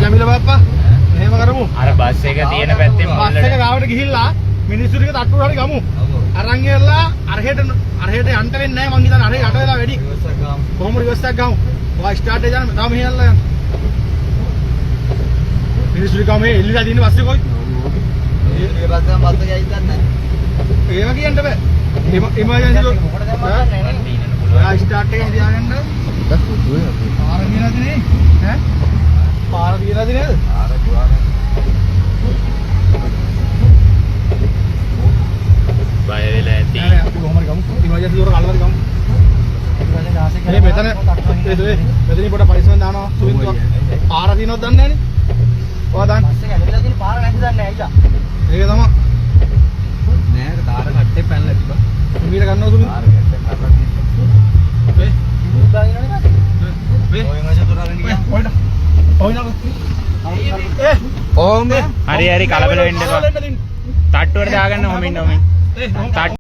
නැමිල බාප්පා. එහෙම කරමු. අර බස් එක තියෙන පැත්තෙන් බස් එක ගාවට ගිහිල්ලා මිනිස්සු ටික තට්ටුවට හරි ගමු. අරන් ගිහලා අරහෙට යන්න වෙන්නේ නැහැ මං හිතන්නේ අරහෙ යට වෙලා වැඩි. කොහොම රිවර්ස් එකක් ගමු. ඔයා ස්ටාර්ට් එක යන්න තාම මෙහෙ යන්න. මිනිස්සු ටික මේ එල්ලලා තියෙන බස් එක කොයි? ඒ බස් එක බස් එක ඇවිත් නැහැ. ඒව කියන්න බෑ. එමර්ජන්සි මොකටද දැම්මන්නේ? ඔයා ස්ටාර්ට් එකෙන් තියාගන්න. පාර දිනලාද නේ? ඈ? පාර දිනලාද නේද? පාර දුවාගෙන. බය වෙලා ඇති. නෑ අපි කොහොමද ගමු? ඉමර්ජන්සි දොර කල්වද ගමු. මේ මෙතන මෙතනින් පොඩ පරිස්සමෙන් දානවා සුවින්තුවක්. පාර දිනවද දන්නේ නැනේ. ඔයා දාන්න. බස් එක ඇවිල්ලා තියෙන පාර නැති දන්නේ නැහැ අයියා. ඒක තමයි. නෑ තාර කට්ටේ පැනලා තිබ්බා. මීට ගන්නව සුවින්තු. තාර කට්ටේ පැනලා තියෙනවා. වේ. දුදාගෙන නේද? වේ. ඔය මචං දුරාගෙන ගියා. ඔයිද. ඔයිනක. ඕම් හරි හරි කලබල වෙන්න එපා. තට්ටුවට දාගන්න ඔමින් ඔමින්. ඒ